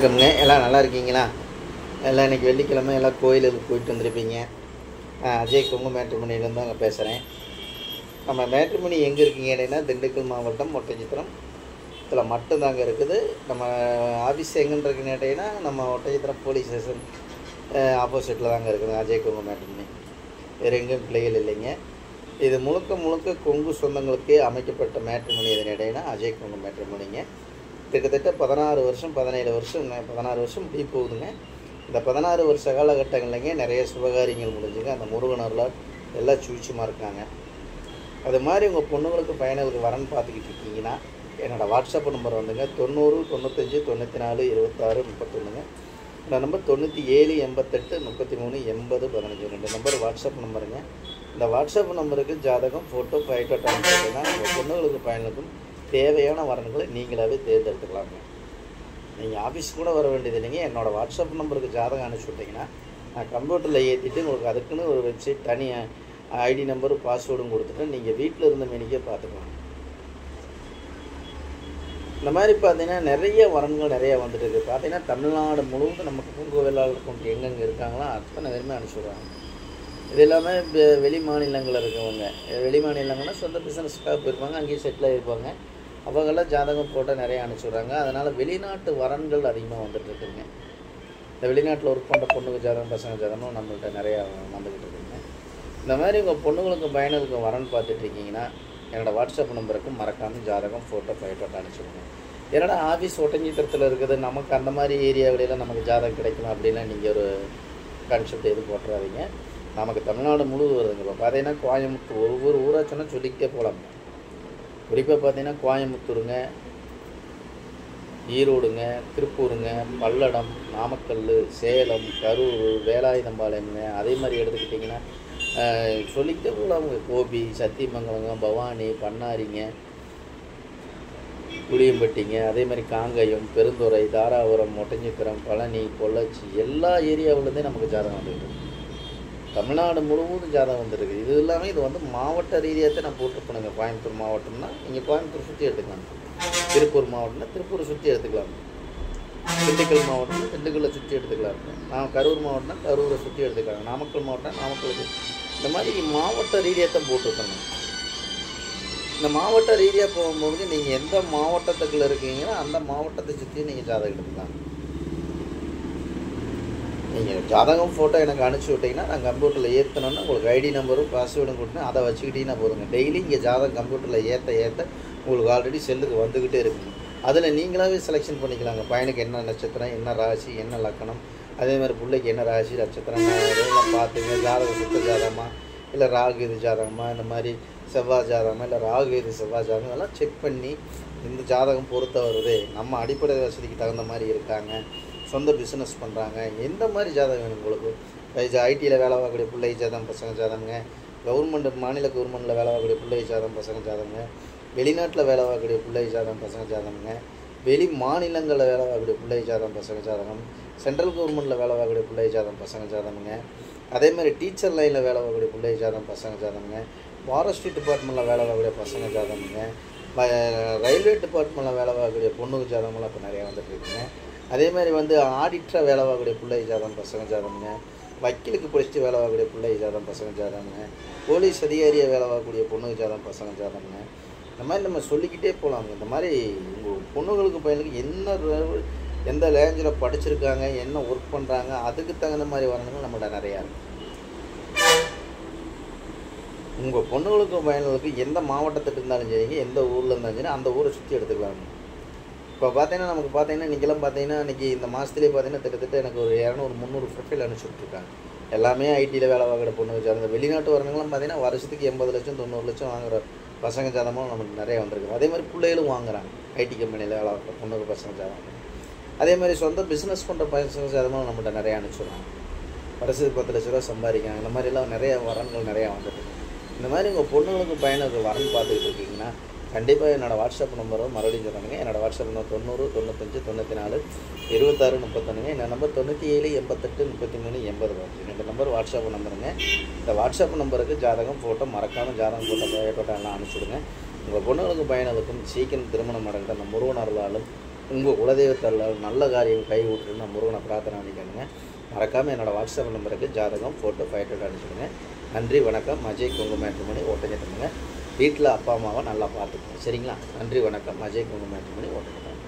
வணக்கம்ங்க. எல்லாம் நல்லா இருக்கீங்களா? எல்லாம் இன்றைக்கி வெள்ளிக்கிழமை எல்லாம் கோயிலுக்கு போயிட்டு வந்திருப்பீங்க. அஜய் கொங்கு மேட்ரிமோனியிலேருந்து அங்கே பேசுகிறேன். நம்ம மேட்ரிமோனி எங்கே இருக்கீங்க அப்படின்னா திண்டுக்கல் மாவட்டம் ஒட்டஞ்சித்திரம் இதில் மட்டும்தாங்க இருக்குது. நம்ம ஆஃபீஸ் எங்கன்னு இருக்குன்னு கேட்டிங்கன்னா நம்ம ஒட்டஞ்சித்திரம் போலீஸ் ஸ்டேஷன் ஆப்போசிட்டில் தாங்க இருக்குது அஜய் கொங்கு மேட்ரிமோனி. வேறு எங்கேயும் பிள்ளைகள் இல்லைங்க. இது முழுக்க முழுக்க கொங்கு சொந்தங்களுக்கு அமைக்கப்பட்ட மேட்ரிமோனி எதுன்னு கேட்டிங்கன்னா அஜய் கொங்கு மேட்ரிமோனிங்க. கிட்டத்தட்ட 16 வருஷம் 17 வருஷங்க 16 வருஷம் முடிய போகுதுங்க. இந்த 16 வருஷ காலகட்டங்கள்லைங்க நிறைய சுபகாரியங்கள் முடிஞ்சுங்க. அந்த முருகனரில் எல்லாம் சூட்சமாக இருக்காங்க. அது மாதிரி உங்கள் பொண்ணுங்களுக்கு பையனுக்கு வரன்னு பார்த்துக்கிட்டு இருக்கீங்கன்னா என்னோடய வாட்ஸ்அப் நம்பர் வந்துங்க 90 95 94 26 31ங்க. இந்த நம்பர் 97 88 33 80 15 2 நம்பர் வாட்ஸ்அப் நம்பருங்க. இந்த வாட்ஸ்அப் நம்பருக்கு ஜாதகம் ஃபோட்டோ ஃபைட்டோ அனுப்பிச்சிங்கன்னா உங்கள் பொண்ணுங்களுக்கு பையனுக்கும் தேவையான வரன்களை நீங்களாகவே தேர்ந்தெடுத்துக்கலாங்க. நீங்கள் ஆஃபீஸ் கூட வர வேண்டியது இல்லைங்க. என்னோடய வாட்ஸ்அப் நம்பருக்கு ஜாதகம் அனுப்பிச்சி விட்டிங்கன்னா நான் கம்ப்யூட்டரில் ஏற்றிட்டு உங்களுக்கு அதுக்குன்னு ஒரு வெப்சைட் தனி ஐடி நம்பரும் பாஸ்வேர்டும் கொடுத்துட்டு நீங்கள் வீட்டில் இருந்த மேனிக்கே பார்த்துக்கலாம். இந்த மாதிரி பார்த்தீங்கன்னா நிறைய வரன்கள் நிறையா வந்துட்டு இருக்குது. பார்த்தீங்கன்னா தமிழ்நாடு முழுவதும் நமக்கு கொங்கு வேளாளர் கொண்டு எங்கெங்கே இருக்காங்களோ அத்தனை பேருமே அனுப்பிச்சுடுறாங்க. இது எல்லாமே வெளி மாநிலங்களில் இருக்கவங்க, வெளி மாநிலங்கள்னா சொந்த பிஸ்னஸ்க்காக போயிருப்பாங்க, அங்கேயும் செட்டில் ஆகிருப்பாங்க. அவங்கெல்லாம் ஜாதகம் போட்டால் நிறையா அனுப்பிச்சுடுறாங்க. அதனால் வெளிநாட்டு வரன்கள் அதிகமாக வந்துட்டுருக்குங்க. இந்த வெளிநாட்டில் ஒர்க் பண்ணுற பொண்ணுக்கு ஜாதகம் பசங்க ஜாதகமும் நம்மள்கிட்ட நிறையா வந்துக்கிட்டு இருக்குங்க. இந்த மாதிரி உங்கள் பொண்ணுங்களுக்கும் பையனுக்கும் வரன் பார்த்துட்ருக்கீங்கன்னா என்னோடய வாட்ஸ்அப் நம்பருக்கு மறக்காமல் ஜாதகம் ஃபோட்டோ ஃபைட்டோ அனுப்பிச்சுடுங்க. என்னோட ஆஃபீஸ் ஒட்டஞ்சித்திரத்தில் இருக்குது, நமக்கு அந்த மாதிரி ஏரியாவிலாம் நமக்கு ஜாதகம் கிடைக்கணும் அப்படின்லாம் நீங்கள் ஒரு கான்செப்ட் எதுவும் போட்டுறாதீங்க. நமக்கு தமிழ்நாடு முழுவதும் வருதுங்க. இப்போ பார்த்தீங்கன்னா கோயம்புத்தூர் ஒவ்வொரு ஊராட்சினா சொல்லிக்கிட்டே போகலாங்க. குறிப்பாக பார்த்தீங்கன்னா கோயம்புத்தூருங்க, ஈரோடுங்க, திருப்பூருங்க, பல்லடம், நாமக்கல், சேலம், கரூர், வேலாயுதம்பாளையம்ங்க. அதே மாதிரி எடுத்துக்கிட்டிங்கன்னா சொல்லிக்கிட்டே போகலாமுங்க. கோபி, சத்தியமங்கலங்க, பவானி, பண்ணாரிங்க, புளியம்பட்டிங்க, அதே மாதிரி காங்கயம், பெருந்துறை, தாராபுரம், ஒட்டஞ்சித்திரம், பழனி, பொள்ளாச்சி எல்லா ஏரியாவிலேருந்தே நமக்கு ஜாதகம் வந்துருக்கு. தமிழ்நாடு முழுவதும் ஜாதகம் வந்துருக்கு. இது இல்லாமல் இது வந்து மாவட்ட ரீதியாக நான் போட்டுருப்பேனுங்க. கோயம்புத்தூர் மாவட்டம்னா நீங்கள் கோயம்புத்தூர் சுற்றி எடுத்துக்கலாம், திருப்பூர் மாவட்டம்னா திருப்பூரை சுற்றி எடுத்துக்கலாம், திண்டுக்கல் மாவட்டம்னா திண்டுக்கல்லை சுற்றி எடுத்துக்கலாம், நான் கரூர் மாவட்டம்னா கரூரை சுற்றி எடுத்துக்கலாம், நாமக்கல் மாவட்டம் நாமக்கல். இந்த மாதிரி மாவட்ட ரீதியாக தான் போட்டிருப்பேங்க. இந்த மாவட்ட ரீதியாக போகும்போது நீங்கள் எந்த மாவட்டத்துக்குள்ளே இருக்கீங்களோ அந்த மாவட்டத்தை சுற்றி நீங்கள் ஜாதகம் எடுத்துக்கலாம். நீங்கள் ஜாதகம் ஃபோட்டோ எனக்கு அனுப்பிச்சி விட்டிங்கன்னா நான் கம்ப்யூட்டரில் ஏற்றணுன்னா உங்களுக்கு ஐடி நம்பரும் பாஸ்வேர்டும் கொடுத்தேன், அதை வச்சுக்கிட்டிங்கன்னா போதுங்க. டெய்லி இங்கே ஜாதகம் கம்ப்யூட்டரில் ஏற்ற உங்களுக்கு ஆல்ரெடி செல்லுக்கு வந்துக்கிட்டே இருக்குங்க. அதில் நீங்களாகவே செலெக்ஷன் பண்ணிக்கலாங்க. பையனுக்கு என்ன நட்சத்திரம், என்ன ராசி, என்ன லக்கணம், அதே மாதிரி பிள்ளைக்கு என்ன ராசி நட்சத்திரம் இதெல்லாம் பார்த்துங்க. ஜாதகம் சுத்த ஜாதகமாக இல்லை ராகு இது ஜாதகமாக, இந்த மாதிரி செவ்வாய் ஜாதகமாக இல்லை ராகு இது செவ்வாய் ஜாதகம், இதெல்லாம் செக் பண்ணி இந்த ஜாதகம் பொறுத்த வருது, நம்ம அடிப்படை வசதிக்கு தகுந்த மாதிரி இருக்காங்க, சொந்த பிஸ்னஸ் பண்ணுறாங்க, எந்த மாதிரி ஜாதகம் வேணும் உங்களுக்கு. ஐடியில் வேலை பார்க்கக்கூடிய பிள்ளை ஜாதகம் பசங்க ஜாதகங்க, கவர்மெண்ட் மாநில கவர்மெண்ட்டில் வேலை பார்க்கக்கூடிய பிள்ளை ஜாதகம் பசங்க ஜாதகங்க, வெளிநாட்டில் வேலை பார்க்கக்கூடிய பிள்ளை ஜாதகம் பசங்க ஜாதகங்க, வெளி மாநிலங்களில் வேலை பார்க்கக்கூடிய பிள்ளை ஜாதகம் பசங்க ஜாதகம், சென்ட்ரல் கவர்மெண்ட்டில் வேலை பார்க்கக்கூடிய பிள்ளை ஜாதகம் பசங்க ஜாதகங்க, அதே மாதிரி டீச்சர் லைனில் வேலை பார்க்கக்கூடிய பிள்ளை ஜாதகம் பசங்க ஜாதகங்க, ஃபாரஸ்ட்ரி டிபார்ட்மெண்ட்டில் வேலை பார்க்கக்கூடிய பசங்க ஜாதகங்க, ரயில்வே டிபார்ட்மெண்ட்டில் வேலை பார்க்கக்கூடிய பொண்ணுக்கு ஜாதகமெல்லாம் இப்போ நிறையா வந்துட்டு இருக்குங்க. அதே மாதிரி வந்து ஆடிட்டராக வேலை பார்க்கக்கூடிய பிள்ளை ஜாதகம் பசங்க ஜாதகங்க, வக்கீலுக்கு படிச்சுட்டு வேலை பார்க்கக்கூடிய பிள்ளை ஜாதகம் பசங்க ஜாதகங்க, போலீஸ் அதிகாரியாக வேலை பார்க்கக்கூடிய பொண்ணுக்கு ஜாதகம் பசங்க ஜாதகங்க. இந்த மாதிரி நம்ம சொல்லிக்கிட்டே போகலாங்க. இந்த மாதிரி உங்கள் பொண்ணுங்களுக்கு பையனுக்கு எந்த லேஞ்சில் படிச்சிருக்காங்க, என்ன ஒர்க் பண்ணுறாங்க, அதுக்கு தகுந்த மாதிரி வரணுங்க நம்மகிட்ட நிறையா இருக்குது. உங்கள் பொண்ணுங்களுக்கு பையனுக்கு எந்த மாவட்டத்துக்கு இருந்தாலும் சரிங்க, எந்த ஊரில் இருந்தாலும் சரி அந்த ஊரை சுற்றி எடுத்துக்கலாங்க. இப்போ பார்த்தீங்கன்னா நமக்கு பார்த்தீங்கன்னா இன்றைக்கெல்லாம் பார்த்தீங்கன்னா இன்றைக்கி இந்த மாதத்துலேயே பார்த்தீங்கன்னா கிட்டத்தட்ட எனக்கு ஒரு 200-300 ப்ரொஃபைல் அனுப்பிச்சுட்ருக்காங்க. எல்லாமே ஐடியில் வேலை பார்க்குற பொண்ணுங்க ஜாதகம். வெளிநாட்டு வரவங்களாம் பார்த்தீங்கன்னா வருஷத்துக்கு 80 லட்சம் 90 லட்சம் வாங்குகிற பசங்க ஜாதகமும் நமக்கு நிறைய வந்திருக்கு. அதே மாதிரி பிள்ளைகளும் வாங்குறாங்க, ஐடி கம்பெனியில் வேலை பார்க்குற பொண்ணுங்க பசங்க ஜாதகம். அதே மாதிரி சொந்த பிஸ்னஸ் பண்ணுற பசங்க ஜாதகமும் நம்மகிட்ட நிறையா அனுப்பிச்சுடுறாங்க. வருஷத்துக்கு 10 லட்ச ரூபா சம்பாதிக்கிறாங்க. இந்த மாதிரிலாம் நிறைய வரன்கள் நிறையா வந்துட்டு. இந்த மாதிரி உங்கள் பொண்ணுங்களுக்கு பையனுக்கு வரன் பார்த்துக்கிட்டு இருக்கீங்கன்னா கண்டிப்பாக என்னோடய வாட்ஸ்அப் நம்பரும் மறுபடியும் சொல்லுங்க. என்னோடய வாட்ஸ்அப் நம்பர் 90 95 94 26 31ங்க. இந்த நம்பர் 97 88 33 80 இந்த நம்பர் வாட்ஸ்அப் நம்பருங்க. இந்த வாட்ஸ்அப் நம்பருக்கு ஜாதகம் ஃபோட்டோ மறக்காமல் ஜாதகம் ஃபோட்டோ எல்லாம் அனுப்பிச்சுடுங்க. உங்கள் பொண்ணுங்களுக்கு பையனுக்கும் சீக்கிரம் திருமணம் நடக்கிற அந்த முருகன் அருளாலும் உங்கள் குலதெய்வத்தில் நல்ல காரியம் கை விட்டுருன்னு நான் முருகனை பிரார்த்தனை பண்ணிக்கணுங்க. மறக்காமல் என்னோடய வாட்ஸ்அப் நம்பருக்கு ஜாதகம் ஃபோட்டோ ஃபைட்டோட அனுப்பிச்சுடுங்க. நன்றி, வணக்கம். அஜய் குங்கு மேட்ரிமோனி ஓட்டஞ்சத்திரங்க. வீட்டில் அப்பா அம்மாவை நல்லா பார்த்துக்கணும், சரிங்களா? நன்றி, வணக்கம். அஜய் குங்கு மேட்ரிமோனி ஓட்டஞ்சத்திரம்.